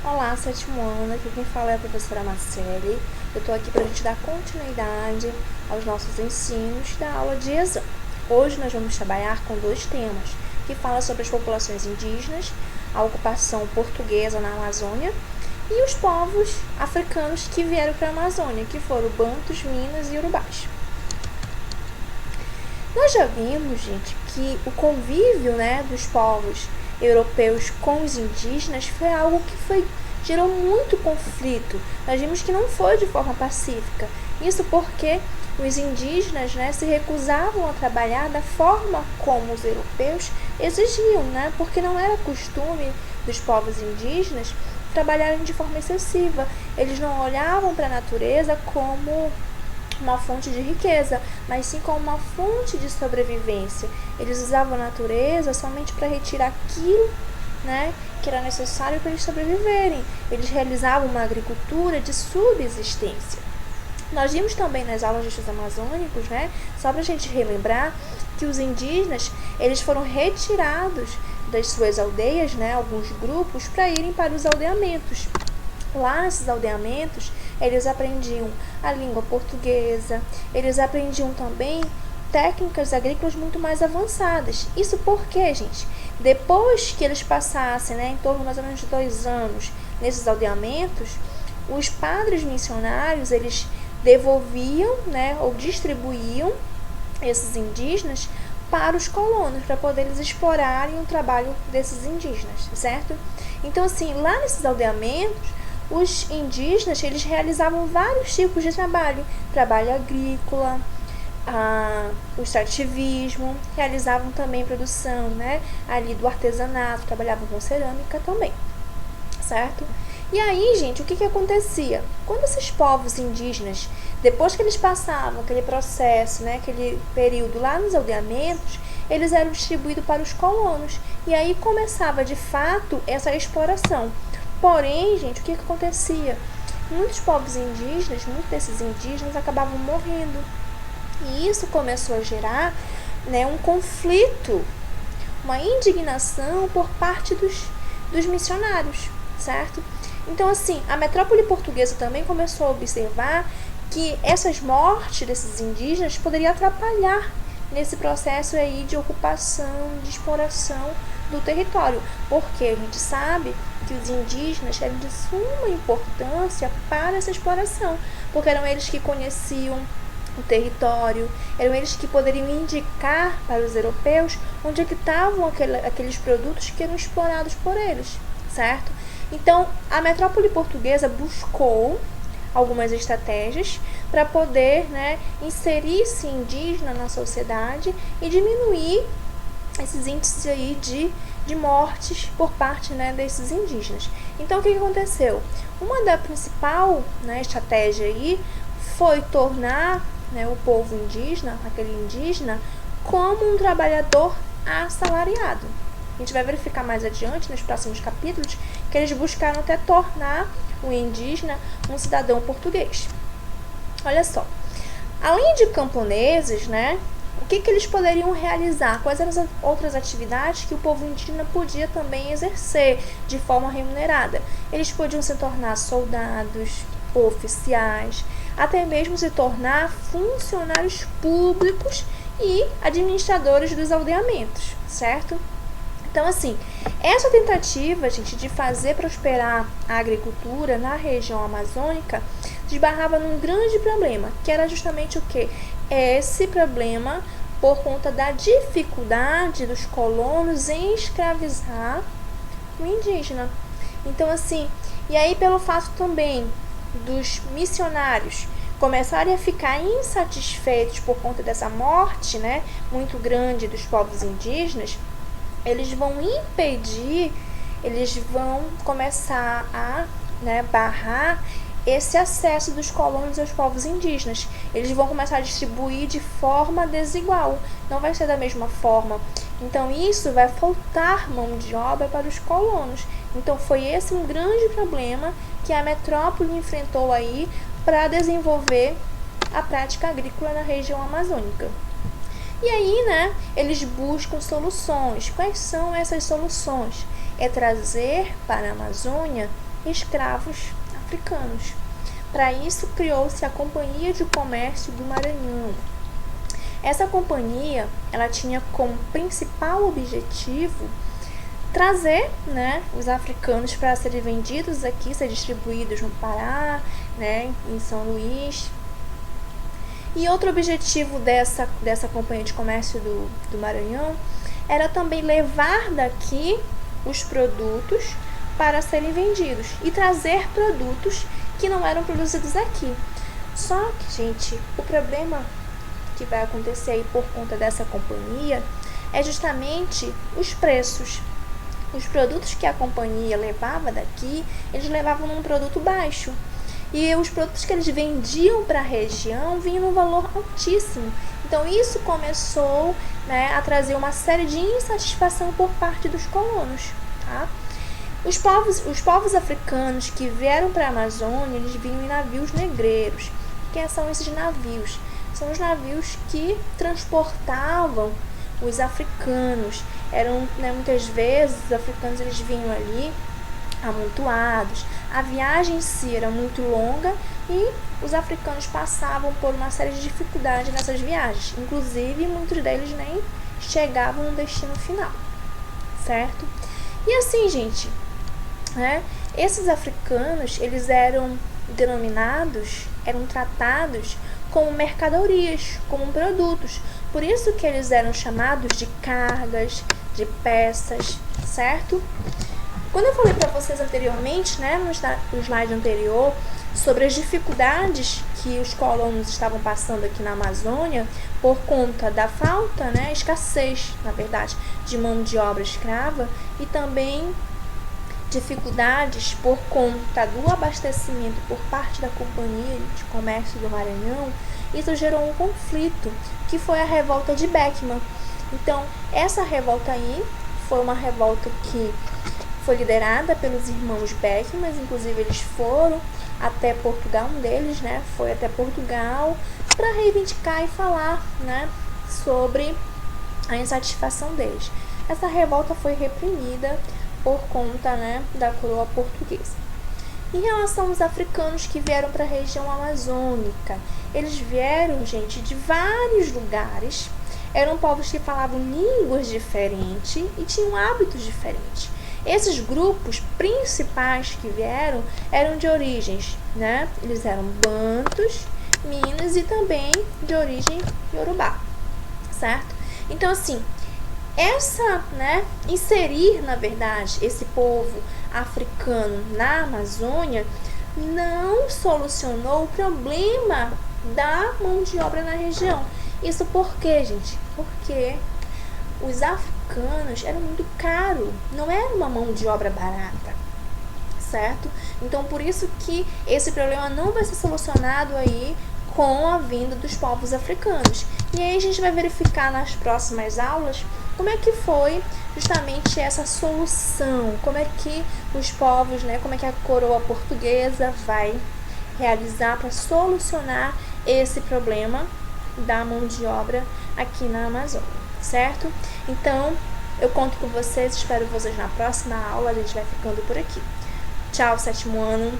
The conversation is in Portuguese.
Olá, sétimo ano, aqui quem fala é a professora Marcele. Eu estou aqui para a gente dar continuidade aos nossos ensinos da aula de exame. Hoje nós vamos trabalhar com dois temas, que falam sobre as populações indígenas, a ocupação portuguesa na Amazônia e os povos africanos que vieram para a Amazônia, que foram Bantus, Minas e Urubás. Nós já vimos, gente, que o convívio, dos povos europeus com os indígenas foi algo que gerou muito conflito. Nós vimos que não foi de forma pacífica. Isso porque os indígenas, se recusavam a trabalhar da forma como os europeus exigiam, porque não era costume dos povos indígenas trabalharem de forma excessiva. Eles não olhavam para a natureza como uma fonte de riqueza, mas sim como uma fonte de sobrevivência. Eles usavam a natureza somente para retirar aquilo, que era necessário para eles sobreviverem. Eles realizavam uma agricultura de subsistência. Nós vimos também nas aulas de estudos amazônicos, só para a gente relembrar, que os indígenas eles foram retirados das suas aldeias, alguns grupos, para irem para os aldeamentos. Lá nesses aldeamentos, eles aprendiam a língua portuguesa, eles aprendiam também técnicas agrícolas muito mais avançadas. Isso porque, gente, depois que eles passassem, em torno mais ou menos de 2 anos nesses aldeamentos, os padres missionários, eles devolviam, ou distribuíam esses indígenas para os colonos, para poder eles explorarem o trabalho desses indígenas, certo? Então, assim, lá nesses aldeamentos, os indígenas, eles realizavam vários tipos de trabalho agrícola, o extrativismo, realizavam também produção, ali do artesanato, trabalhavam com cerâmica também, certo? E aí, gente, o que acontecia? Quando esses povos indígenas, depois que eles passavam aquele processo, aquele período lá nos aldeamentos, eles eram distribuídos para os colonos, e aí começava de fato essa exploração. Porém, gente, o que acontecia? Muitos povos indígenas, muitos desses indígenas acabavam morrendo. E isso começou a gerar um conflito, uma indignação por parte dos missionários, certo? Então, assim, a metrópole portuguesa também começou a observar que essas mortes desses indígenas poderiam atrapalhar nesse processo aí de ocupação, de exploração do território, porque a gente sabe que os indígenas eram de suma importância para essa exploração, porque eram eles que conheciam o território, eram eles que poderiam indicar para os europeus onde é que estavam aqueles produtos que eram explorados por eles, certo? Então, a metrópole portuguesa buscou algumas estratégias para poder inserir esse indígena na sociedade e diminuir esses índices aí de mortes por parte desses indígenas. Então, o que aconteceu? Uma da principal estratégia aí foi tornar o povo indígena, aquele indígena, como um trabalhador assalariado. A gente vai verificar mais adiante, nos próximos capítulos, que eles buscaram até tornar o indígena um cidadão português. Olha só, além de camponeses, o que eles poderiam realizar? Quais eram as outras atividades que o povo indígena podia também exercer de forma remunerada? Eles podiam se tornar soldados, oficiais, até mesmo se tornar funcionários públicos e administradores dos aldeamentos, certo? Então, assim, essa tentativa, gente, de fazer prosperar a agricultura na região amazônica esbarrava num grande problema, que era justamente o quê? Esse problema por conta da dificuldade dos colonos em escravizar o indígena. Então, assim, e aí pelo fato também dos missionários começarem a ficar insatisfeitos por conta dessa morte, muito grande dos povos indígenas, eles vão impedir, eles vão começar a barrar esse acesso dos colonos aos povos indígenas. Eles vão começar a distribuir de forma desigual, não vai ser da mesma forma. Então, isso vai faltar mão de obra para os colonos. Então, foi esse um grande problema que a metrópole enfrentou aí para desenvolver a prática agrícola na região amazônica. E aí, eles buscam soluções. Quais são essas soluções? É trazer para a Amazônia escravos africanos. Para isso, criou-se a Companhia de Comércio do Maranhão. Essa companhia, ela tinha como principal objetivo trazer, né, os africanos para serem vendidos aqui, ser distribuídos no Pará, né, em São Luís. E outro objetivo dessa Companhia de Comércio do Maranhão era também levar daqui os produtos para serem vendidos e trazer produtos que não eram produzidos aqui. Só que, gente, o problema que vai acontecer aí por conta dessa companhia é justamente os preços. Os produtos que a companhia levava daqui, eles levavam num produto baixo. E os produtos que eles vendiam para a região vinham num valor altíssimo. Então isso começou, né, a trazer uma série de insatisfação por parte dos colonos. Tá? Os povos africanos que vieram para a Amazônia, eles vinham em navios negreiros. Quem são esses navios? São os navios que transportavam os africanos. Eram, né, muitas vezes, os africanos eles vinham ali amontoados. A viagem em si era muito longa e os africanos passavam por uma série de dificuldades nessas viagens. Inclusive, muitos deles nem chegavam no destino final, certo? E assim, gente, né, esses africanos, eles eram tratados como mercadorias, como produtos. Por isso que eles eram chamados de cargas, de peças, certo? Quando eu falei para vocês anteriormente, né, no slide anterior, sobre as dificuldades que os colonos estavam passando aqui na Amazônia por conta da falta, né, escassez, na verdade, de mão de obra escrava e também dificuldades por conta do abastecimento por parte da Companhia de Comércio do Maranhão, isso gerou um conflito, que foi a revolta de Beckman. Então, essa revolta aí foi uma revolta que foi liderada pelos irmãos Beckman, inclusive eles foram até Portugal, um deles, né, foi até Portugal para reivindicar e falar, né, sobre a insatisfação deles. Essa revolta foi reprimida por conta, né, da coroa portuguesa. Em relação aos africanos que vieram para a região amazônica, eles vieram, gente, de vários lugares. Eram povos que falavam línguas diferentes e tinham hábitos diferentes. Esses grupos principais que vieram eram de origens, né? Eles eram bantus, minas e também de origem iorubá, certo? Então, assim, inserir, na verdade, esse povo africano na Amazônia não solucionou o problema da mão de obra na região. Isso por quê, gente? Porque os africanos eram muito caros, não era uma mão de obra barata, certo? Então, por isso que esse problema não vai ser solucionado aí com a vinda dos povos africanos. E aí a gente vai verificar nas próximas aulas como é que foi justamente essa solução, como é que os povos, né, como é que a coroa portuguesa vai realizar para solucionar esse problema da mão de obra aqui na Amazônia, certo? Então, eu conto com vocês, espero vocês na próxima aula, a gente vai ficando por aqui. Tchau, sétimo ano!